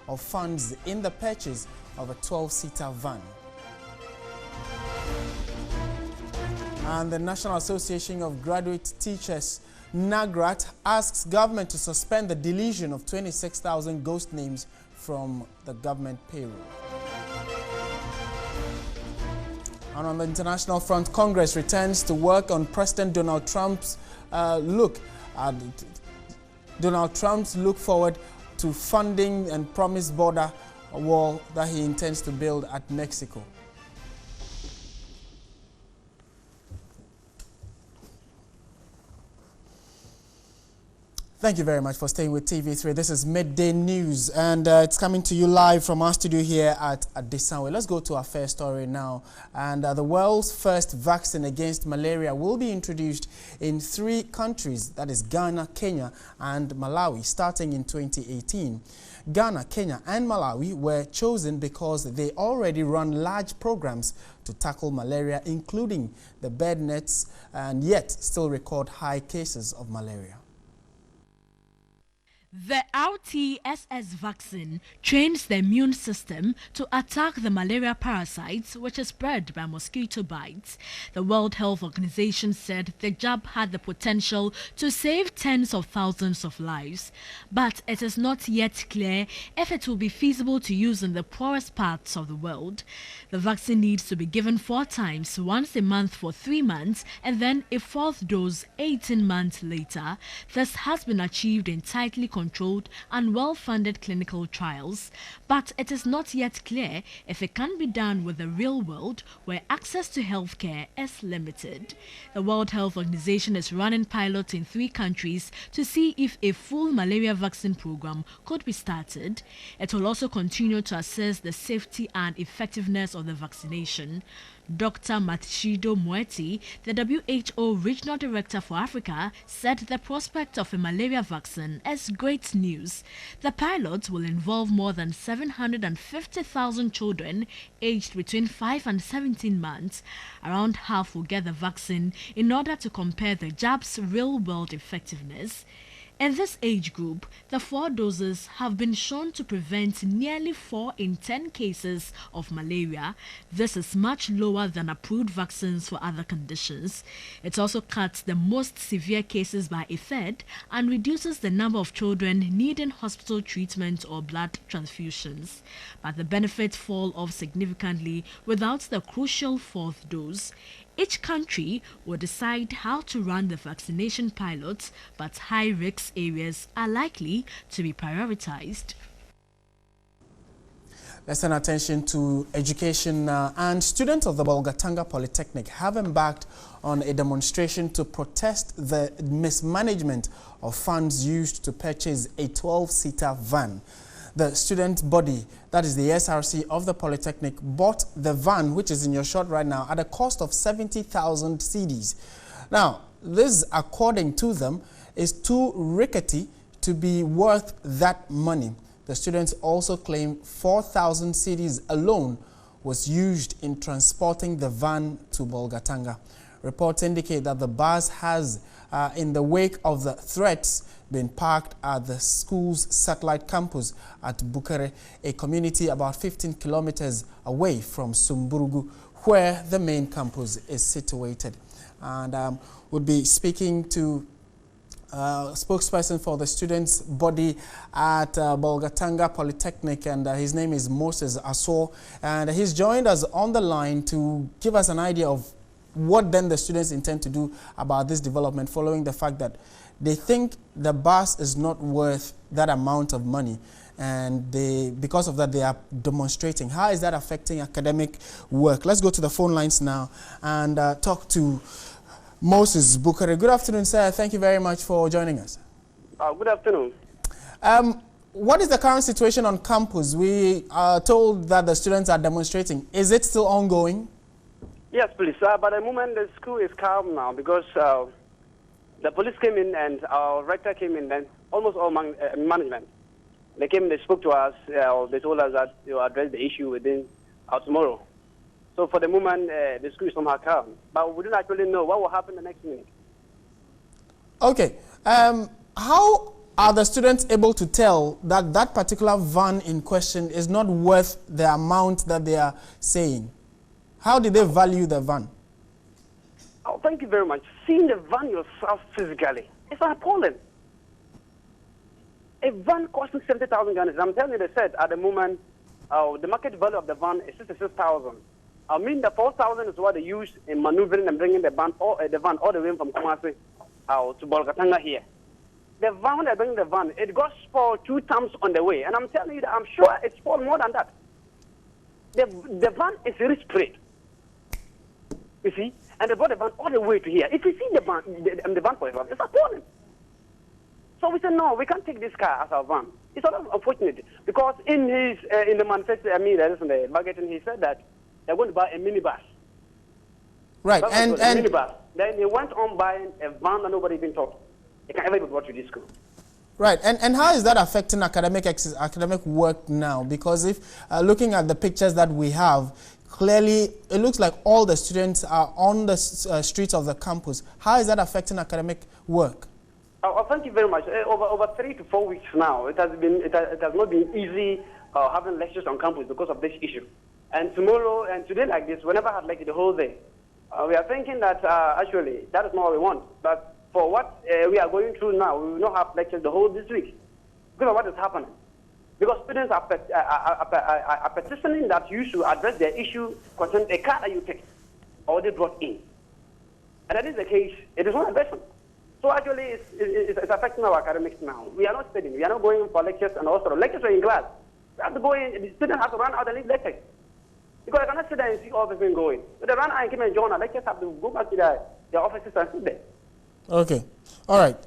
of funds in the purchase of a 12-seater van. And the National Association of Graduate Teachers, NAGRAT, asks government to suspend the deletion of 26,000 ghost names from the government payroll. And on the international front, Congress returns to work on President Donald Trump's look forward to funding and promised border wall that he intends to build at Mexico. Thank you very much for staying with TV3. This is Midday News, and it's coming to you live from our studio here at Desanwe. Let's go to our first story now. And the world's first vaccine against malaria will be introduced in 3 countries, that is Ghana, Kenya, and Malawi, starting in 2018. Ghana, Kenya, and Malawi were chosen because they already run large programs to tackle malaria, including the bed nets, and yet still record high cases of malaria. The RTSS vaccine trains the immune system to attack the malaria parasites which is spread by mosquito bites. The World Health Organization said the jab had the potential to save tens of thousands of lives, but it is not yet clear if it will be feasible to use in the poorest parts of the world. The vaccine needs to be given 4 times, once a month for 3 months, and then a 4th dose 18 months later. This has been achieved in tightly controlled and well-funded clinical trials, but it is not yet clear if it can be done with the real world where access to healthcare is limited. The World Health Organization is running pilots in 3 countries to see if a full malaria vaccine program could be started. It will also continue to assess the safety and effectiveness of the vaccination. Dr. Asiedu-Dartey, the WHO Regional Director for Africa, said the prospect of a malaria vaccine is great news. The pilots will involve more than 750,000 children aged between 5 and 17 months. Around half will get the vaccine in order to compare the jab's real-world effectiveness. In this age group, the 4 doses have been shown to prevent nearly 4 in 10 cases of malaria. This is much lower than approved vaccines for other conditions. It also cuts the most severe cases by a third and reduces the number of children needing hospital treatment or blood transfusions. But the benefits fall off significantly without the crucial 4th dose. Each country will decide how to run the vaccination pilots, but high-risk areas are likely to be prioritized. Let's turn attention to education now. And students of the Bolgatanga Polytechnic have embarked on a demonstration to protest the mismanagement of funds used to purchase a 12-seater van. The student body, that is the SRC of the Polytechnic, bought the van, which is in your shot right now, at a cost of 70,000 cedis. Now, this, according to them, is too rickety to be worth that money. The students also claim 4,000 cedis alone was used in transporting the van to Bolgatanga. Reports indicate that the bus has, in the wake of the threats, been parked at the school's satellite campus at Bukere, a community about 15 kilometers away from Sumburugu, where the main campus is situated. And we'll be speaking to spokesperson for the students' body at Bolgatanga Polytechnic, and his name is Moses Aso, and he's joined us on the line to give us an idea of what then the students intend to do about this development, following the fact that they think the bus is not worth that amount of money, and because of that they are demonstrating. How is that affecting academic work? Let's go to the phone lines now and talk to Moses Bukere. Good afternoon, sir. Thank you very much for joining us. Good afternoon. What is the current situation on campus? We are told that the students are demonstrating. Is it still ongoing? Yes, please. By the moment, the school is calm now because the police came in and our rector came in, and almost all management. They came, they spoke to us, they told us that they will address the issue within tomorrow. So for the moment, the school is somehow calm. But we don't actually know what will happen the next minute. Okay. How Are the students able to tell that that particular van in question is not worth the amount that they are saying? How did they value the van? Oh, thank you very much. Seeing the van yourself physically, it's appalling. A van costing 70,000 Ghana. I'm telling you, they said at the moment, the market value of the van is 66,000. I mean, the 4,000 is what they use in maneuvering and bringing the van all the way from Kumasi to Bolgatanga here. The van, when they bring the van, it got spoiled 2 times on the way. And I'm telling you that I'm sure it's spoiled more than that. The van is very straight. You see? And they brought the van all the way to here. If you see the van for example, it's appalling. So we said, no, we can't take this car as our van. It's sort of unfortunate because in the manifesto, the bargaining, he said that they're going to buy a minibus. Right, and minibus. Then they went on buying a van that nobody even thought it can ever be brought to this school. Right, and how is that affecting academic work now? Because if looking at the pictures that we have, clearly it looks like all the students are on the streets of the campus. How is that affecting academic work? Oh, thank you very much. Over 3 to 4 weeks now, it has not been easy having lectures on campus because of this issue. And tomorrow and today like this, whenever I had lecture the whole day, we are thinking that actually that is not what we want. But for what we are going through now, we will not have lectures the whole this week because of what is happening. Because students are petitioning that you should address their issue concerning a car that you take or they brought in. And that is the case. It is not addressing. So actually, it's affecting our academics now. We are not studying. We are not going for lectures and also lectures are in class. We have to go in. The students have to run out and leave lectures. Because I cannot sit there and see all the things going. So they run out and come and join. Lectures have to go back to their offices and sit there. Okay. All right.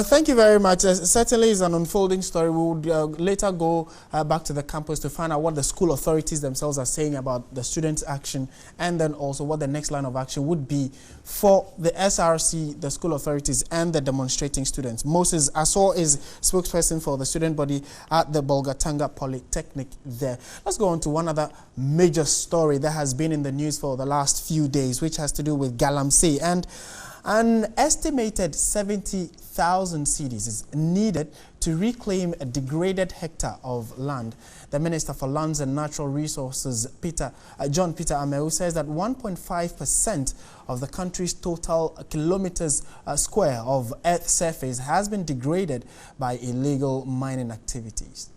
Thank you very much. Certainly it's an unfolding story. We would later go back to the campus to find out what the school authorities themselves are saying about the students' action and then also what the next line of action would be for the SRC, the school authorities, and the demonstrating students. Moses Asor is spokesperson for the student body at the Bolgatanga Polytechnic there. Let's go on to one other major story that has been in the news for the last few days, which has to do with Galamsey. And an estimated 70,000 cedis is needed to reclaim a degraded hectare of land. The Minister for Lands and Natural Resources, John Peter Ameu, says that 1.5% of the country's total kilometers square of earth surface has been degraded by illegal mining activities.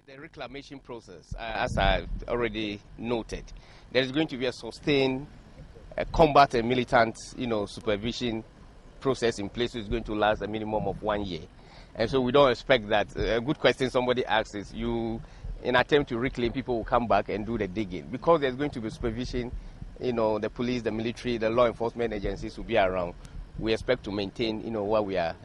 The reclamation process, as I've already noted, there is going to be a sustained combat and militant, supervision process in place, which is going to last a minimum of 1 year. And so we don't expect that. A good question somebody asks is, in attempt to reclaim, people will come back and do the digging. Because there's going to be supervision, the police, the military, the law enforcement agencies will be around. We expect to maintain, what we are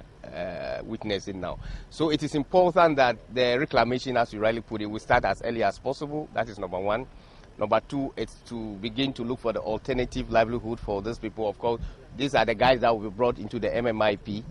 witnessing now. So it is important that the reclamation, as you rightly put it, will start as early as possible. That is number one. Number two, it's to begin to look for the alternative livelihood for these people. Of course, these are the guys that will be brought into the MMIP.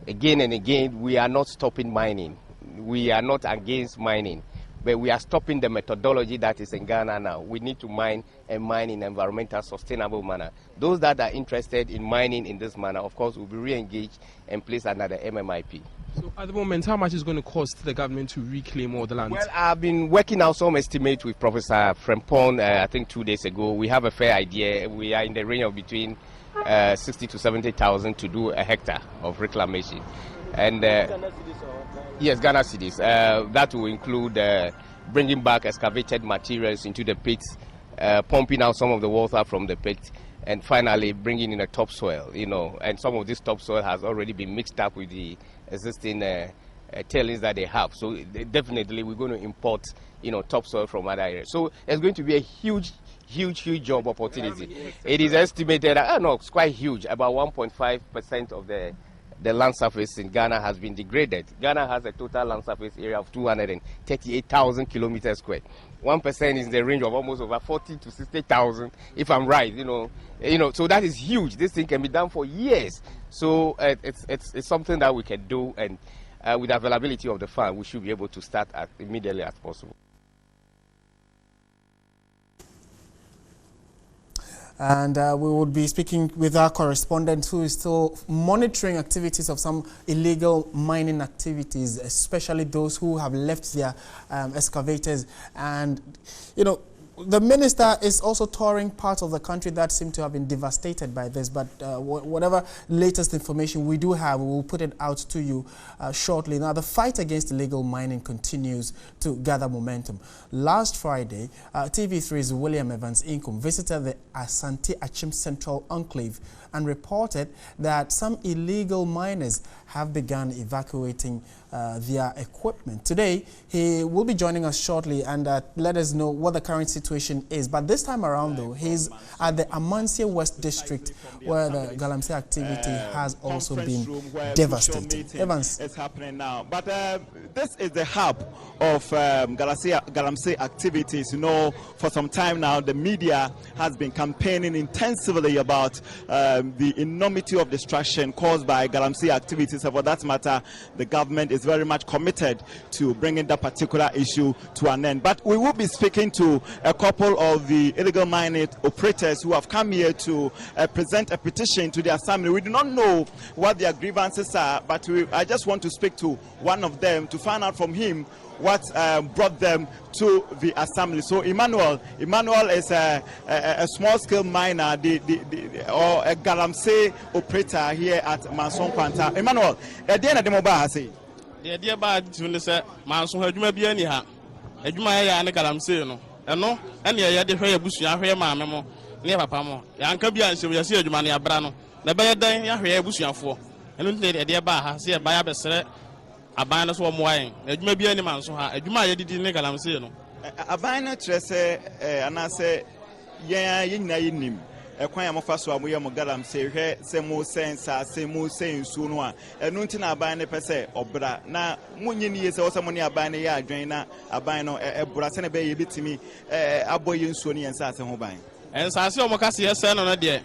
Again and again, we are not stopping mining. We are not against mining, but we are stopping the methodology that is in Ghana now. We need to mine and mine in an environmental sustainable manner. Those that are interested in mining in this manner, of course, will be re-engaged and placed under the MMIP. So at the moment, how much is going to cost the government to reclaim all the land? Well, I've been working out some estimate with Professor Frempong, I think 2 days ago. We have a fair idea. We are in the range of between 60 to 70,000 to do a hectare of reclamation. And yes, Ghana cedis. That will include bringing back excavated materials into the pits, pumping out some of the water from the pit, and finally bringing in a topsoil, and some of this topsoil has already been mixed up with the existing tailings that they have. So definitely we're going to import, topsoil from other areas. So it's going to be a huge job opportunity. It is estimated, it's quite huge, about 1.5% of the land surface in Ghana has been degraded. Ghana has a total land surface area of 238,000 kilometers squared. 1% is in the range of almost over 40 to 60,000, if I'm right. So that is huge. This thing can be done for years. So it's something that we can do, and with the availability of the fund, we should be able to start as immediately as possible. And we will be speaking with our correspondent who is still monitoring activities of some illegal mining activities, especially those who have left their excavators. And, you know, the minister is also touring parts of the country that seem to have been devastated by this, but whatever latest information we do have, we will put it out to you shortly. Now, the fight against illegal mining continues to gather momentum. Last Friday, TV3's William Evans Inkum visited the Asante Achim Central Enclave and reported that some illegal miners have begun evacuating their equipment. Today, he will be joining us shortly and let us know what the current situation is. But this time around, though, he's at the Amansia West District, where the Galamsey activity has also been devastating. Evans. It's happening now. But this is the hub of Galamsey activities. You know, for some time now, the media has been campaigning intensively about the enormity of destruction caused by Galamsey activities. And for that matter, the government is very much committed to bringing that particular issue to an end. But we will be speaking to a couple of the illegal mining operators who have come here to present a petition to the assembly. We do not know what their grievances are, but I just want to speak to one of them to find out from him what brought them to the assembly. So Emmanuel is a small-scale miner, or a Galamsey operator here at Manson Kwanta. Emmanuel, at the end of the mobile, I say. The idea about to say Manson had you be any ha. A Jumaya and a Galamsey, no, and no, and yeah, the hair bush, your hair, mamma, near Pamo, Yankabian, so we see a Jumania Brano, the better day, your hair bush, your four, and the idea about see a buyer. A binary swam wine, it may be any man so high. You might did in Galamsey. A binary tresse, and I say, yeah, you know him. A quam of us, we are Galamsey, say more sense, say more saying soon one, and Nuntina binary per se, or bra. Now, Munyan years or some money a binary, a drainer, a bino, a brassana bay bit to me, a boy in Sony and Sasson Hobine. And Sasso Mocassi has said on a dear.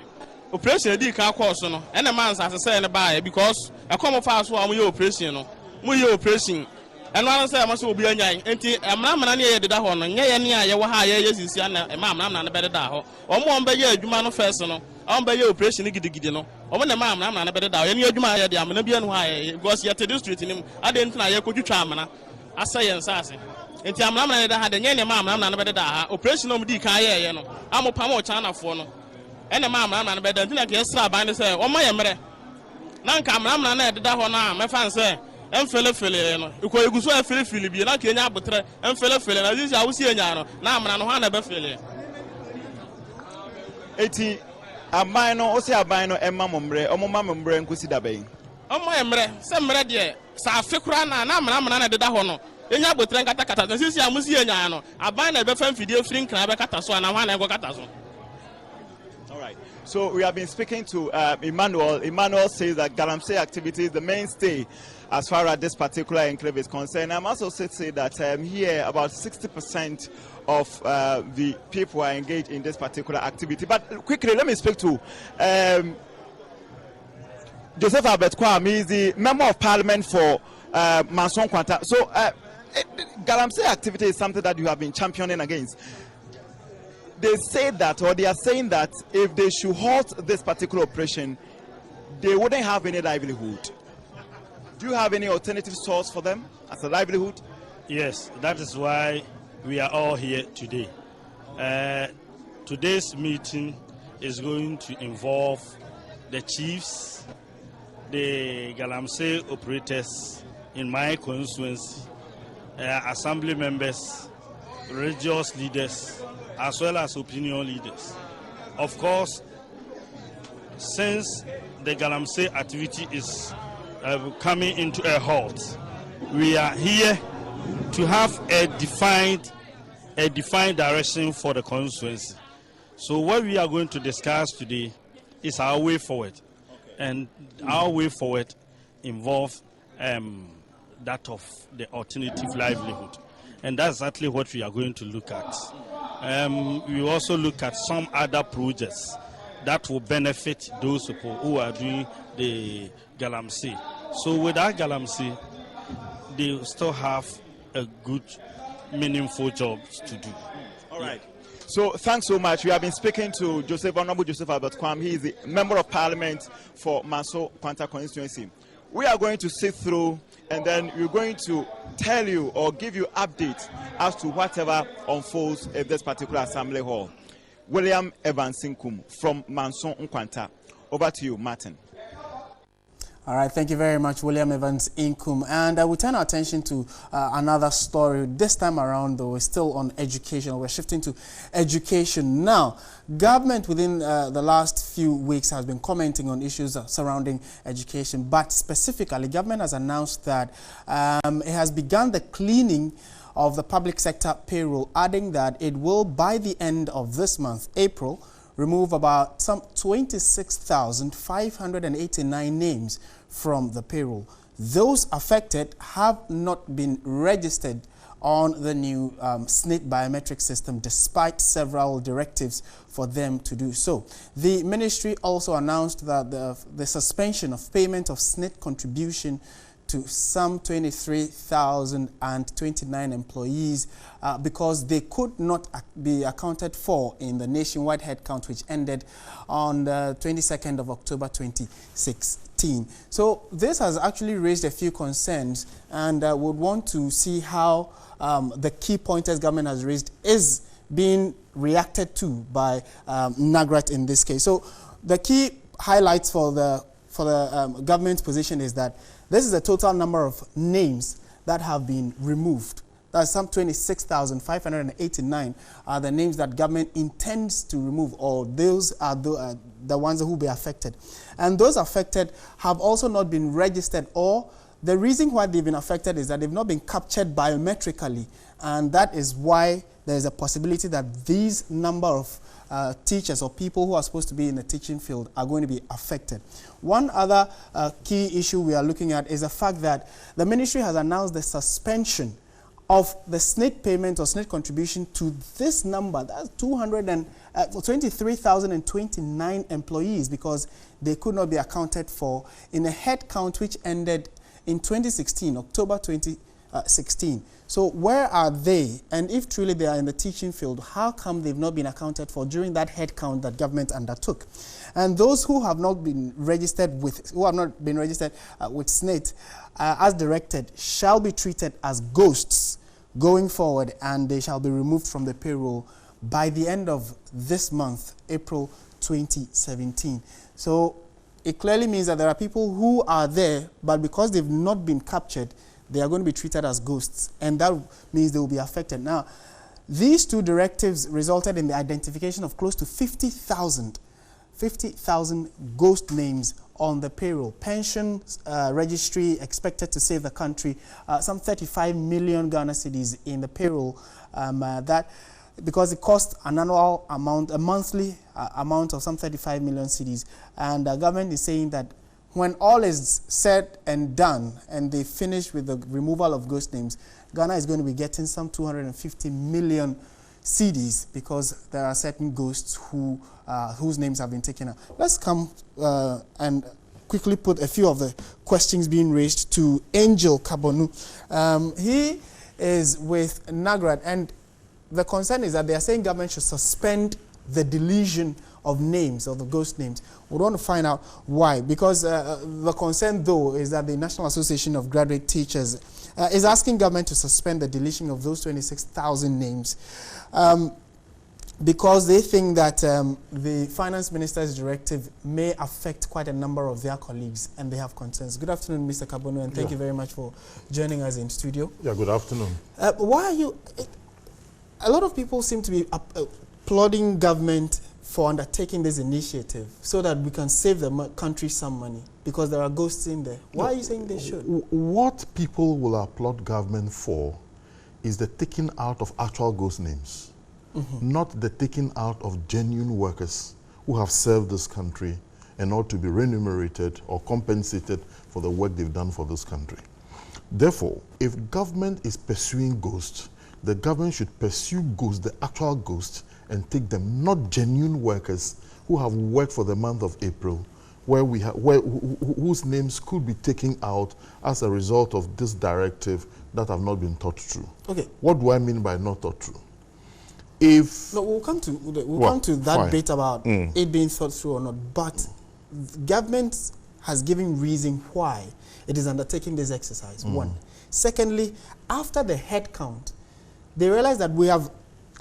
Operation D car course, and a man's as a say in a buy because a common fast one we operation. We operation and one say I must be a young a man near the Dahon, and yeah, you were high, yes, is a mamma and a better Daho, or more by your Jumano Fesano, on by your operation Gidino, or when a mamma and a better Daho, and your Jumaya, the Amanabian High, goes yet to district in him. I didn't know you could you charmana. I say and sassy. And Tiamana had a young mamma and a better Daha, operation of D. Kaya, I'm a Pamo Chana for no. And a mamma and a better than I guess, I say, oh my emre. Nan come Ramana at the Dahona, my fan say. And fella, you could go so a Philip, be like any abutre, and fella, as is our senior, now man, never failure. 80 a minor, or say a bino, and mamumbre, or mamumbre, and Kusida Bay. Oh, my emre, some red year, Sa Fikrana, and I'm at the Dahono. In your butren Catacata, this is your Musiano, a bino, a fan video, Frink, and a Cataso, and I want to go Cataso. All right. So we have been speaking to Emmanuel. Emmanuel says that Galamsey activity is the mainstay as far as this particular enclave is concerned. I'm also say that here about 60% of the people are engaged in this particular activity. But quickly, let me speak to Joseph Albert Kwame. He's the member of parliament for Manson Kwanta. So Galamsey activity is something that you have been championing against. They say that, or they are saying that if they should halt this particular operation, they wouldn't have any livelihood. Do you have any alternative source for them as a livelihood? Yes, that is why we are all here today. Today's meeting is going to involve the chiefs, the Galamsey operators in my constituency, assembly members, religious leaders, as well as opinion leaders. Of course, since the Galamsey activity is coming into a halt, we are here to have a defined direction for the constituency. So what we are going to discuss today is our way forward, and our way forward involves that of the alternative livelihood, and that's exactly what we are going to look at. We also look at some other projects that will benefit those people who are doing the Galamsey. So without Galamsey, they still have a good, meaningful job to do. All right. So thanks so much. We have been speaking to Honorable Joseph Albert Kwam. He is the Member of Parliament for Manso Kwanta constituency. We are going to sit through and then we're going to tell you or give you updates as to whatever unfolds at this particular assembly hall. William Evans Inkum from Manso Kwanta. Over to you, Martin. All right, thank you very much, William Evans Inkum. And we turn our attention to another story. This time around, though, we're still on education. We're shifting to education now. Government within the last few weeks has been commenting on issues surrounding education, but specifically, government has announced that it has begun the cleaning of the public sector payroll, adding that it will, by the end of this month, April, remove about some 26,589 names from the payroll. Those affected have not been registered on the new SNIT biometric system, despite several directives for them to do so. The ministry also announced that the suspension of payment of SNIT contribution to some 23,029 employees because they could not be accounted for in the nationwide headcount, which ended on the 22nd of October 2016. So this has actually raised a few concerns, and would want to see how the key pointers government has raised is being reacted to by NAGRAT in this case. So the key highlights for the government's position is that this is the total number of names that have been removed. That's some 26,589 are the names that government intends to remove, or those are the ones who will be affected. And those affected have also not been registered, or the reason why they've been affected is that they've not been captured biometrically. And that is why there is a possibility that these number of teachers or people who are supposed to be in the teaching field are going to be affected. One other key issue we are looking at is the fact that the ministry has announced the suspension of the SNIT payment or SNIT contribution to this number, that's 23,029 employees, because they could not be accounted for in a head count which ended in 2016, October 2016. So where are they? And if truly they are in the teaching field, how come they've not been accounted for during that head count that government undertook? And those who have not been registered with SNIT as directed shall be treated as ghosts going forward, and they shall be removed from the payroll by the end of this month, April 2017. So it clearly means that there are people who are there, but because they've not been captured, they are going to be treated as ghosts, and that means they will be affected. Now, these two directives resulted in the identification of close to 50,000 ghost names on the payroll. Pension registry expected to save the country some 35 million Ghana cedis in the payroll, that because it costs an annual amount, a monthly amount of some 35 million cedis, and the government is saying that when all is said and done and they finish with the removal of ghost names, Ghana is going to be getting some 250 million cedis because there are certain ghosts whose names have been taken out. Let's come and quickly put a few of the questions being raised to Angel Kabonu. He is with NAGRAT, and the concern is that they are saying government should suspend the deletion of names, of the ghost names. We want to find out why, because the concern, though, is that the National Association of Graduate Teachers is asking government to suspend the deletion of those 26,000 names because they think that the Finance Minister's directive may affect quite a number of their colleagues, and they have concerns. Good afternoon, Mr. Kabonu, and thank you very much for joining us in studio. Yeah, good afternoon. Why are you... A lot of people seem to be applauding government for undertaking this initiative so that we can save the country some money, because there are ghosts in there. Why are you saying they should? What people will applaud government for is the taking out of actual ghost names, not the taking out of genuine workers who have served this country and ought to be remunerated or compensated for the work they've done for this country. Therefore, if government is pursuing ghosts, the government should pursue ghosts, the actual ghosts, and take them, not genuine workers who have worked for the month of April, whose names could be taken out as a result of this directive that have not been thought through. Okay. What do I mean by not thought through? if... No, we'll come to that bit about it being thought through or not, but government has given reason why it is undertaking this exercise, one. Secondly, after the head count, they realize that we have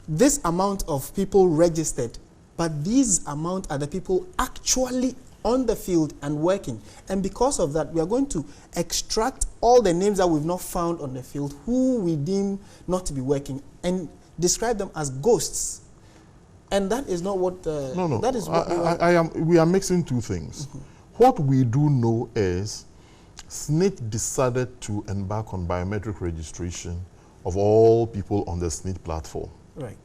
this amount of people registered, but these amount are the people actually on the field and working. And because of that, we are going to extract all the names that we've not found on the field, who we deem not to be working, and describe them as ghosts. And that is not what... no. That is what we are mixing two things. What we do know is SNIT decided to embark on biometric registration of all people on the SNIT platform. Right.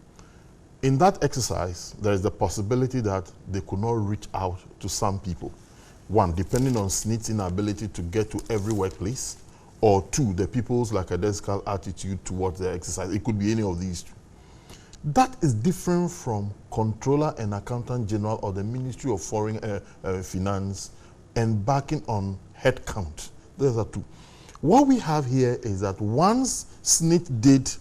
In that exercise, there is the possibility that they could not reach out to some people. One, depending on SNIT's inability to get to every workplace, or two, the people's lackadaisical attitude towards the exercise. It could be any of these two. That is different from Controller and Accountant General or the Ministry of Foreign Finance embarking on head count. Those are two. What we have here is that once SNIT did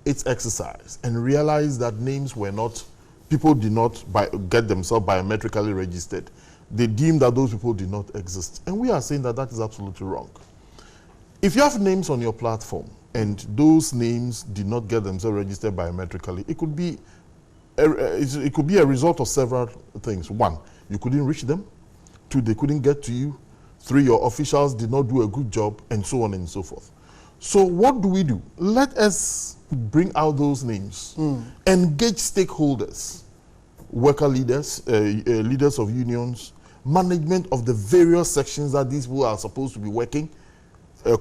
its exercise and realized that names were not, people did not get themselves biometrically registered, they deemed that those people did not exist. And we are saying that that is absolutely wrong. If you have names on your platform and those names did not get themselves registered biometrically, it could be a result of several things. One, you couldn't reach them. Two, they couldn't get to you. Three, your officials did not do a good job, and so on and so forth. So what do? Let us bring out those names, engage stakeholders, worker leaders, leaders of unions, management of the various sections that these people are supposed to be working,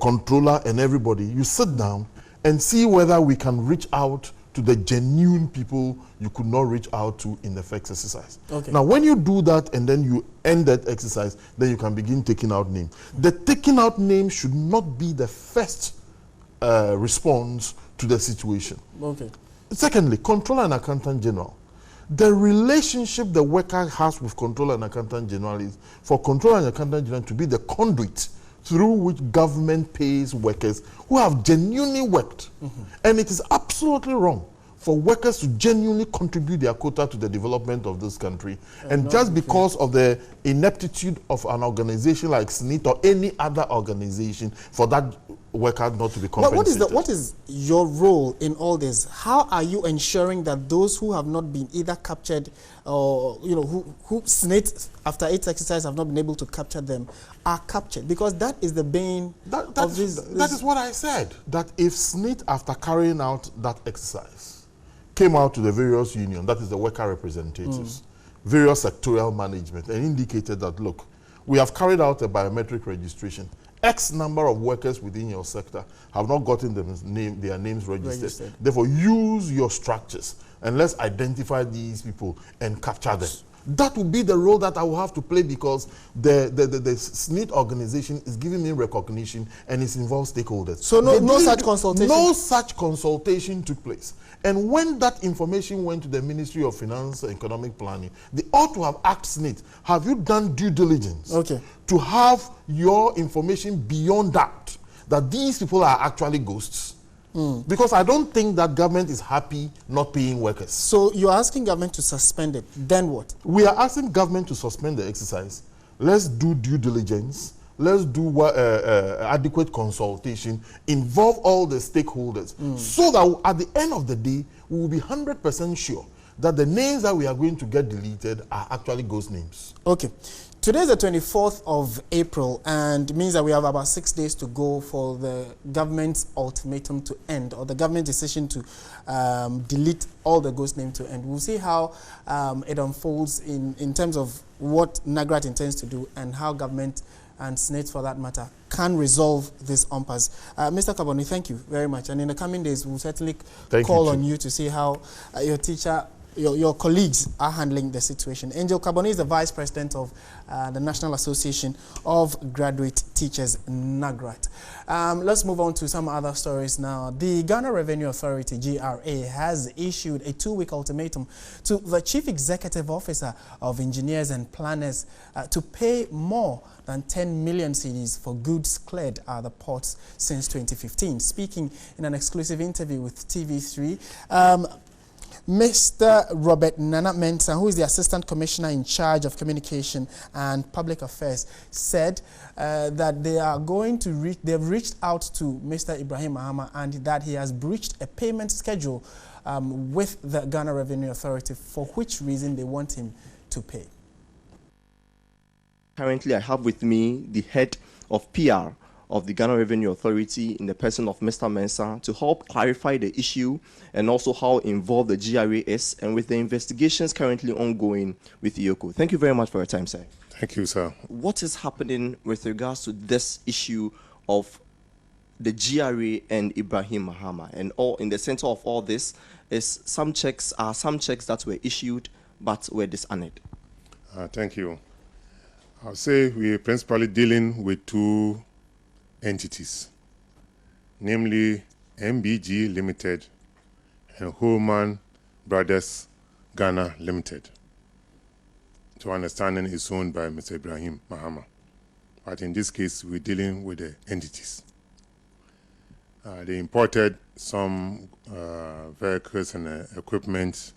controller and everybody. You sit down and see whether we can reach out to the genuine people you could not reach out to in the first exercise. Okay. Now, when you do that and then you end that exercise, then you can begin taking out names. The taking out names should not be the first response to the situation. Okay. Secondly, Controller and Accountant General. The relationship the worker has with Controller and Accountant General is for Controller and Accountant General to be the conduit through which government pays workers who have genuinely worked. And it is absolutely wrong for workers to genuinely contribute their quota to the development of this country. And just because of the ineptitude of an organization like SNIT or any other organization, for that worker not to be compensated. What is your role in all this? How are you ensuring that those who have not been either captured or, who SNIT after its exercise have not been able to capture them are captured? Because that is the bane of this. That is what I said. That if SNIT, after carrying out that exercise, came out to the various unions, that is the worker representatives, various sectorial management, and indicated that, look, we have carried out a biometric registration. X number of workers within your sector have not gotten their names registered. Therefore, use your structures and let's identify these people and capture them. That will be the role that I will have to play because the SNIT organization is giving me recognition and it involves stakeholders. So no such consultation? No such consultation took place. And when that information went to the Ministry of Finance and Economic Planning, they ought to have asked SNIT, have you done due diligence to have your information beyond that these people are actually ghosts? Because I don't think that government is happy not paying workers. So you're asking government to suspend it. Then what? We are asking government to suspend the exercise. Let's do due diligence. Let's do adequate consultation. Involve all the stakeholders so that at the end of the day, we will be 100% sure that the names that we are going to get deleted are actually ghost names. Okay. Today is the 24th of April, and it means that we have about 6 days to go for the government's ultimatum to end, or the government decision to delete all the ghost names to end. We'll see how it unfolds in terms of what NAGRAT intends to do and how government and SNIT, for that matter, can resolve this impasse. Mr. Kaboni, thank you very much. And in the coming days, we'll certainly call on you to see how your colleagues are handling the situation. Angel Kaboni is the Vice President of the National Association of Graduate Teachers, NAGRAT. Let's move on to some other stories now. The Ghana Revenue Authority, GRA, has issued a 2-week ultimatum to the Chief Executive Officer of Engineers and Planners to pay more than 10 million cedis for goods cleared at the ports since 2015. Speaking in an exclusive interview with TV3, Mr. Robert Nana Mensah, who is the Assistant Commissioner in charge of Communication and Public Affairs, said that they are going to they've reached out to Mr. Ibrahim Mahama and that he has breached a payment schedule with the Ghana Revenue Authority, for which reason they want him to pay. Currently, I have with me the head of PR of the Ghana Revenue Authority in the person of Mr. Mensah to help clarify the issue and also how involved the GRA is, and with the investigations currently ongoing with IOCO. Thank you very much for your time, sir. Thank you, sir. What is happening with regards to this issue of the GRA and Ibrahim Mahama? And all in the center of all this is some checks that were issued but were dishonored. Thank you. I'll say we are principally dealing with two entities, namely MBG Limited and Holman Brothers Ghana Limited. To understanding is owned by Mr. Ibrahim Mahama. But in this case, we're dealing with the entities. They imported some vehicles and equipment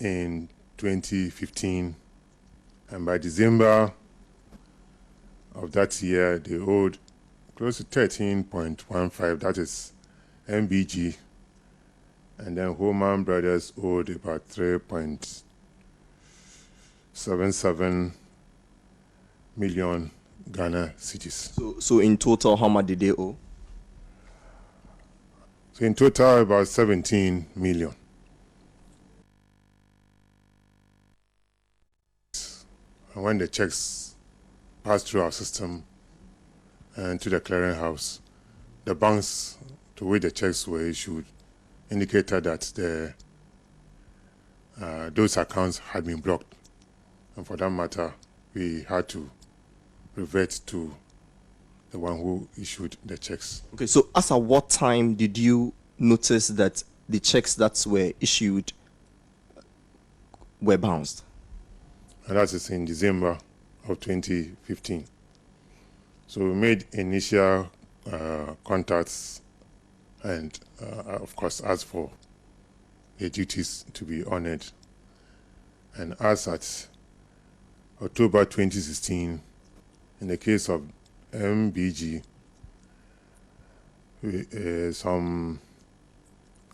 in 2015, and by December of that year, they owed close to 13.15, that is MBG, and then Holman Brothers owed about 3.77 million Ghana cedis. So in total, how much did they owe? So in total, about 17 million. And when the checks passed through our system and to the clearinghouse, the banks to which the checks were issued indicated that those accounts had been blocked. And for that matter, we had to revert to the one who issued the checks. Okay, so as at what time did you notice that the checks that were issued were bounced? And that is in December of 2015. So we made initial contacts and, of course, asked for the duties to be honored. And as at October 2016, in the case of MBG, some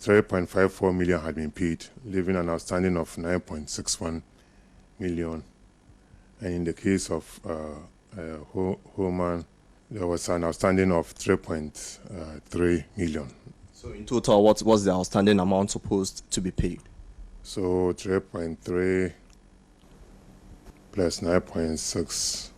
3.54 million had been paid, leaving an outstanding of 9.61 million. And in the case of Holman, there was an outstanding of 3.3 million. So in total, what was the outstanding amount supposed to be paid? So 3.3 plus 9.6,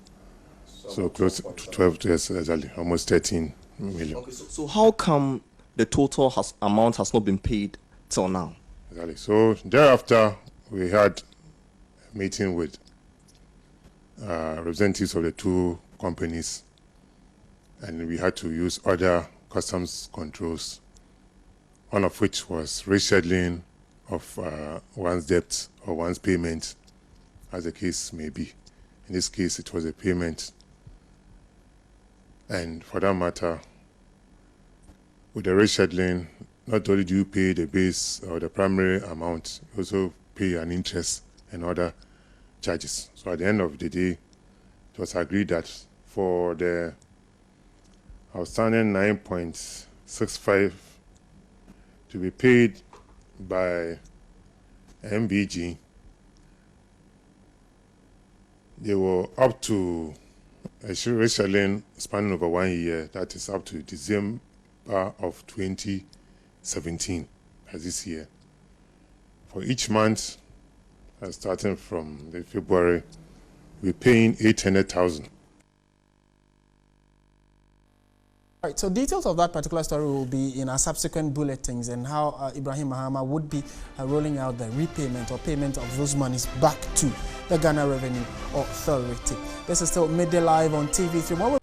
so close to 12, yes, exactly, almost 13 million. Okay, so how come the total amount has not been paid till now? Exactly. So thereafter, we had a meeting with representatives of the two companies, and we had to use other customs controls, one of which was rescheduling of one's debt or one's payment, as the case may be. In this case, it was a payment. And for that matter, with the rescheduling, not only do you pay the base or the primary amount, you also pay an interest and other charges. So at the end of the day, it was agreed that for the outstanding 9.65 to be paid by MBG, they were up to a rescheduling spanning over 1 year, that is up to December of 2017, as this year. For each month, starting from the February, we're paying 800,000. Right, so details of that particular story will be in our subsequent bulletins, and how Ibrahim Mahama would be rolling out the repayment or payment of those monies back to the Ghana Revenue Authority. This is still Midday Live on TV3.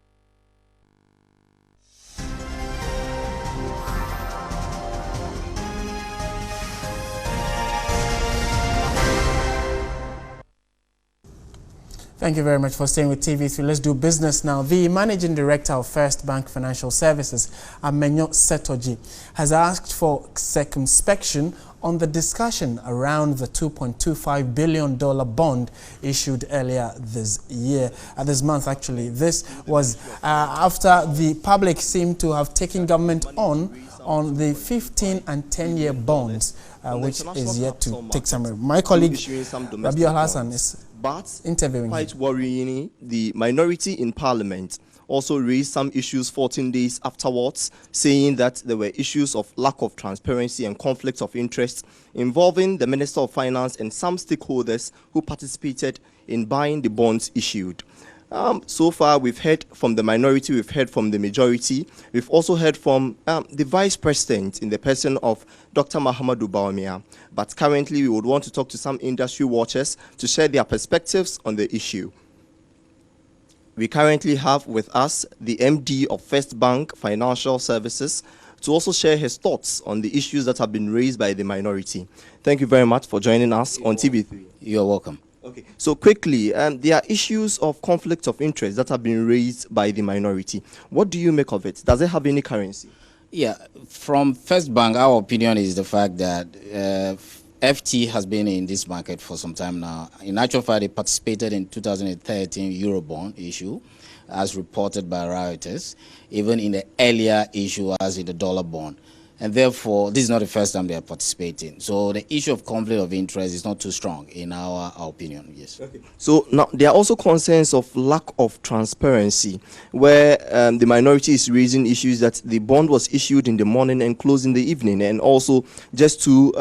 Thank you very much for staying with TV3. Let's do business now. The Managing Director of First Bank Financial Services, Amenyo Setoji, has asked for circumspection on the discussion around the $2.25 billion bond issued earlier this month actually. This was after the public seemed to have taken government on the 15 and 10-year bonds, which is yet to take some. My colleague Rabi Al-Hassan is interviewing. Quite worrying, the minority in Parliament also raised some issues 14 days afterwards, saying that there were issues of lack of transparency and conflicts of interest involving the Minister of Finance and some stakeholders who participated in buying the bonds issued. So far, we've heard from the minority, we've heard from the majority, we've also heard from the Vice President in the person of Dr. Mahamadou Bawumia. But currently, we would want to talk to some industry watchers to share their perspectives on the issue. We currently have with us the MD of First Bank Financial Services to also share his thoughts on the issues that have been raised by the minority. Thank you very much for joining us on TV3. You're welcome. Okay, so quickly, there are issues of conflict of interest that have been raised by the minority. What do you make of it? Does it have any currency? Yeah, from First Bank, our opinion is the fact that FT has been in this market for some time now. In actual fact, they participated in 2013 Eurobond issue, as reported by Reuters, even in the earlier issue as in the dollar bond. And therefore, this is not the first time they are participating. So the issue of conflict of interest is not too strong in our opinion, yes. Okay. So now there are also concerns of lack of transparency, where the minority is raising issues that the bond was issued in the morning and closed in the evening, and also just two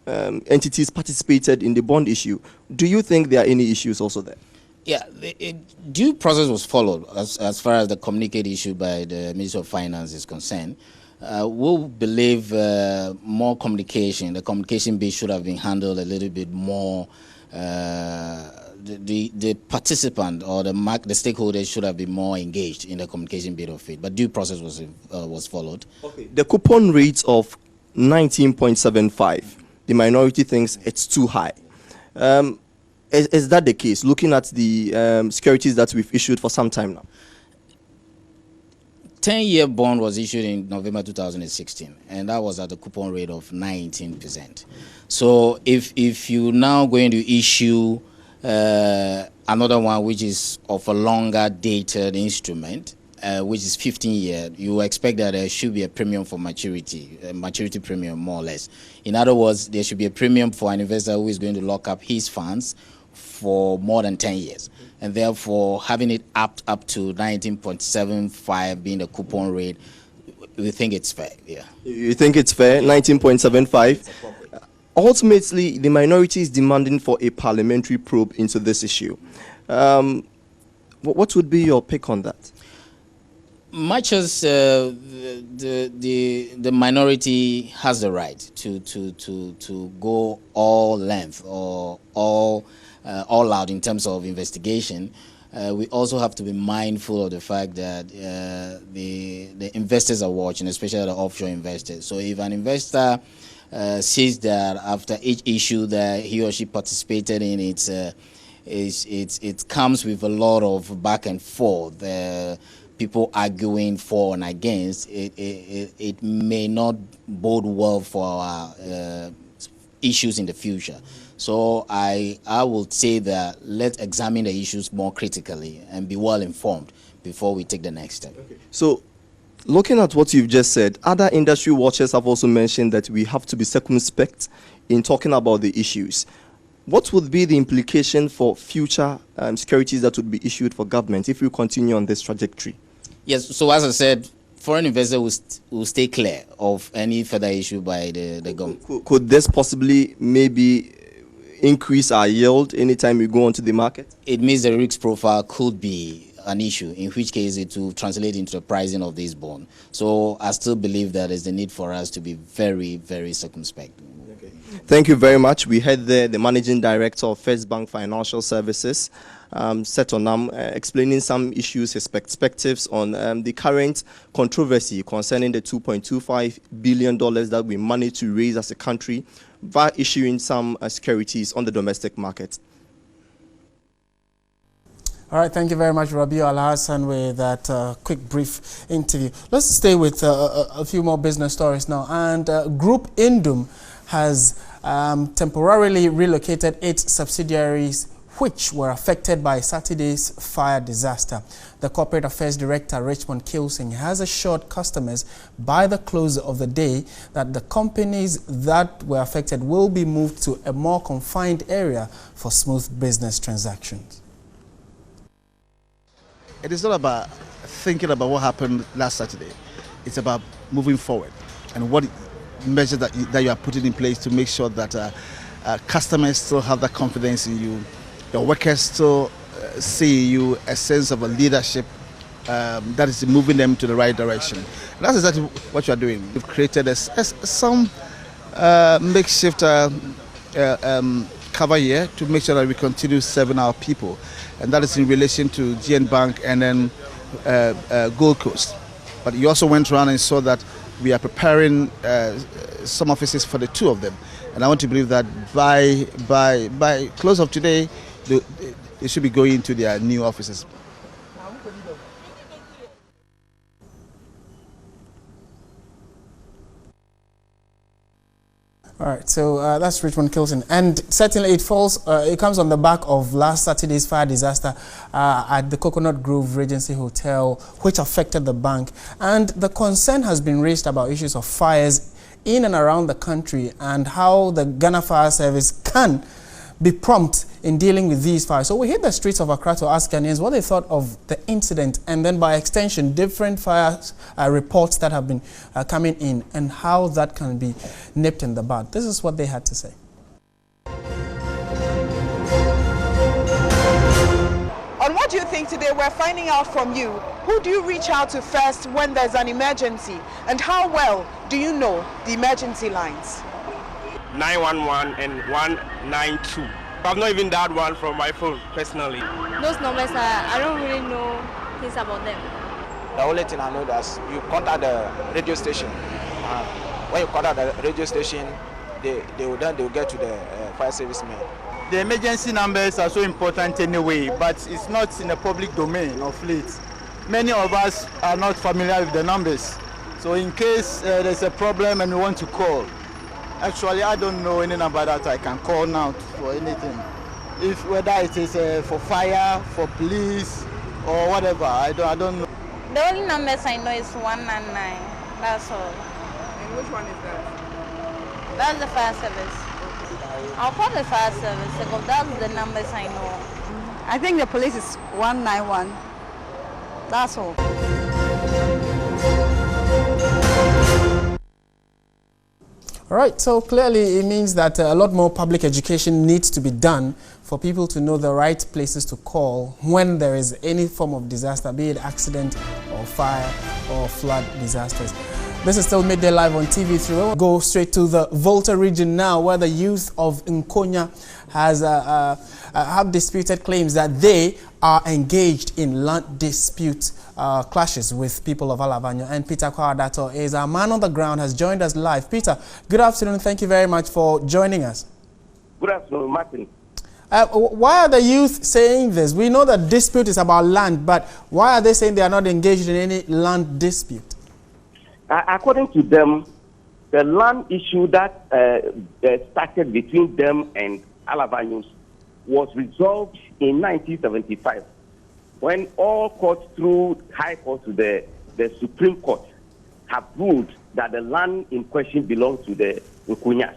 entities participated in the bond issue. Do you think there are any issues also there? Yeah, due process was followed as far as the communique issued by the Ministry of Finance is concerned. We'll believe more communication. The communication bit should have been handled a little bit more. The participant or the stakeholders should have been more engaged in the communication bit of it. But due process was followed. Okay. The coupon rate of 19.75, the minority thinks it's too high. Is that the case? Looking at the securities that we've issued for some time now. 10-year bond was issued in November 2016, and that was at a coupon rate of 19%. So if you're now going to issue another one which is of a longer dated instrument, which is 15-year, you expect that there should be a premium for maturity, a maturity premium more or less. In other words, there should be a premium for an investor who is going to lock up his funds for more than 10 years. And therefore, having it up to 19.75 being the coupon rate, we think it's fair, yeah. You think it's fair, 19.75? Ultimately, the minority is demanding for a parliamentary probe into this issue. What would be your pick on that? Much as the minority has the right to go all length or all out in terms of investigation, we also have to be mindful of the fact that the investors are watching, especially the offshore investors. So if an investor sees that after each issue that he or she participated in, it comes with a lot of back and forth, people arguing for and against, it may not bode well for our issues in the future. So I would say that let's examine the issues more critically and be well informed before we take the next step. Okay. So looking at what you've just said, other industry watchers have also mentioned that we have to be circumspect in talking about the issues. What would be the implication for future securities that would be issued for government if we continue on this trajectory? Yes, so as I said, foreign investors will stay clear of any further issue by the government. Could this possibly maybe increase our yield anytime we go onto the market? It means the risk profile could be an issue, in which case it will translate into the pricing of this bond. So I still believe that there's the need for us to be very, very circumspect. Okay. Thank you very much. We had the Managing Director of First Bank Financial Services, Setonam, explaining some issues, his perspectives on the current controversy concerning the $2.25 billion that we managed to raise as a country by issuing some securities on the domestic market. All right, thank you very much, Rabi Al-Hassan, with that quick, brief interview. Let's stay with a few more business stories now. And Group Indum has temporarily relocated its subsidiaries which were affected by Saturday's fire disaster. The Corporate Affairs Director, Richmond Kilsing, has assured customers by the close of the day that the companies that were affected will be moved to a more confined area for smooth business transactions. It is not about thinking about what happened last Saturday. It's about moving forward and what measures that you are putting in place to make sure that customers still have that confidence in you. Your workers still see you a sense of a leadership that is moving them to the right direction. And that's exactly what you are doing. You've created some makeshift cover here to make sure that we continue serving our people. And that is in relation to GN Bank and then Gold Coast. But you also went around and saw that we are preparing some offices for the two of them. And I want to believe that by close of today, they should be going into their new offices. All right, so that's Richmond Kilson, and certainly it comes on the back of last Saturday's fire disaster at the Coconut Grove Regency Hotel, which affected the bank, and the concern has been raised about issues of fires in and around the country and how the Ghana Fire Service can be prompt in dealing with these fires. So we hit the streets of Accra to ask Ghanaians what they thought of the incident, and then by extension different fire reports that have been coming in and how that can be nipped in the bud. This is what they had to say. On What Do You Think today, we're finding out from you. Who do you reach out to first when there's an emergency? And how well do you know the emergency lines? 911 and 192. I've not even dialed one from my phone personally. Those numbers, I don't really know things about them. The only thing I know is you contact the radio station. When you contact the radio station, they will get to the fire service man. The emergency numbers are so important anyway, but it's not in the public domain of late. Many of us are not familiar with the numbers. So in case there's a problem and we want to call, actually, I don't know any number that I can call now for anything. Whether it is for fire, for police, or whatever, I don't know. The only numbers I know is 199. That's all. And which one is that? That's the fire service. I'll call the fire service because that's the numbers I know. I think the police is 191. That's all. All right, so clearly it means that a lot more public education needs to be done for people to know the right places to call when there is any form of disaster, be it accident or fire or flood disasters. This is still Midday Live on TV3. We'll go straight to the Volta region now, where the youth of Nkonya have disputed claims that they are engaged in land dispute clashes with people of Alavanyo. And Peter Kwadato is our man on the ground, has joined us live. Peter, good afternoon. Thank you very much for joining us. Good afternoon, Martin. Why are the youth saying this? We know that dispute is about land, but why are they saying they are not engaged in any land dispute? According to them, the land issue that started between them and Alavanyos was resolved in 1975, when all courts through High Court to the Supreme Court have ruled that the land in question belonged to the Nkonyas.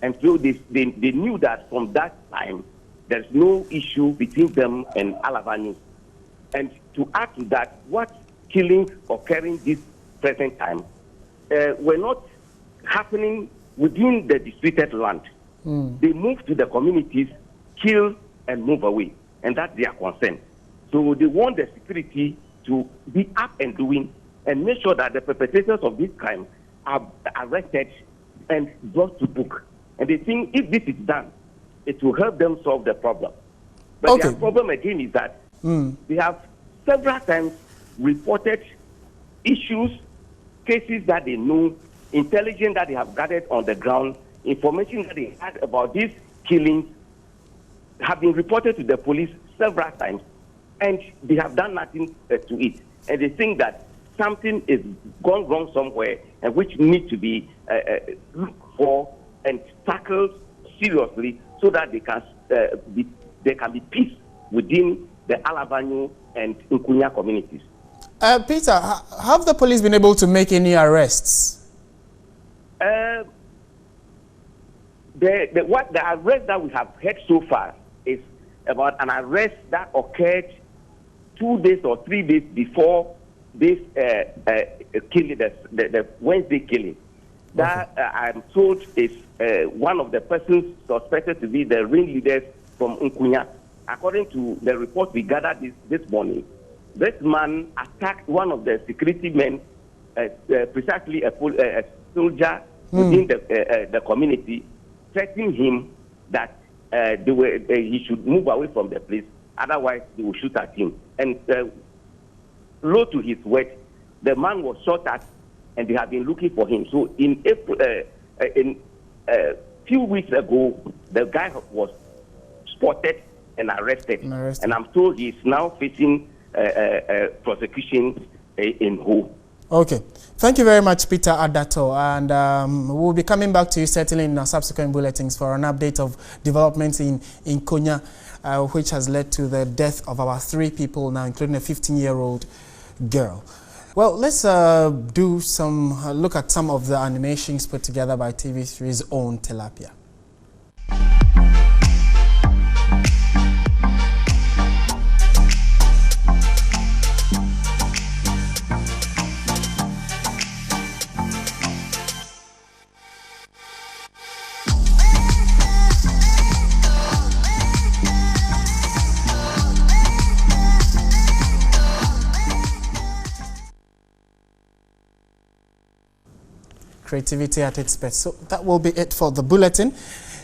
And so they knew that from that time, there's no issue between them and Alavanyos. And to add to that, what killings occurring this present time were not happening within the disputed land. They moved to the communities, kill and move away, and that's their concern. So they want the security to be up and doing and make sure that the perpetrators of this crime are arrested and brought to book. And they think if this is done, it will help them solve the problem. But their problem again is that they have several times reported issues, cases that they know, intelligence that they have gathered on the ground, information that they had about these killings have been reported to the police several times, and they have done nothing to it. And they think that something is gone wrong somewhere, and which needs to be looked for and tackled seriously so that there can be peace within the Alavanyu and Nkunya communities. Peter, have the police been able to make any arrests? The arrest that we have heard so far is about an arrest that occurred 2 days or 3 days before this killing, the Wednesday killing. That I'm told is one of the persons suspected to be the ringleaders from Nkunya. According to the report we gathered this morning, this man attacked one of the security men, precisely a soldier within the community, threatening him that he should move away from the place, otherwise they will shoot at him. And low to his word, the man was shot at, and they have been looking for him. So in April, few weeks ago, the guy was spotted and arrested. And I'm told he's now facing prosecution in Ho. Okay. Thank you very much, Peter Adato. And we'll be coming back to you certainly in our subsequent bulletins for an update of developments in Konya, which has led to the death of our 3 people now, including a 15-year-old girl. Well, let's do some look at some of the animations put together by TV3's own Tilapia. Creativity at its best. So that will be it for the bulletin.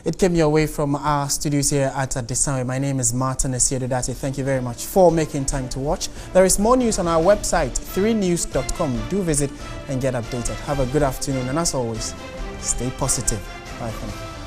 It came your way from our studios here at Adesanya. My name is Martin Asiedu-Dartey. Thank you very much for making time to watch. There is more news on our website, 3news.com. Do visit and get updated. Have a good afternoon, and as always, stay positive. Bye for now.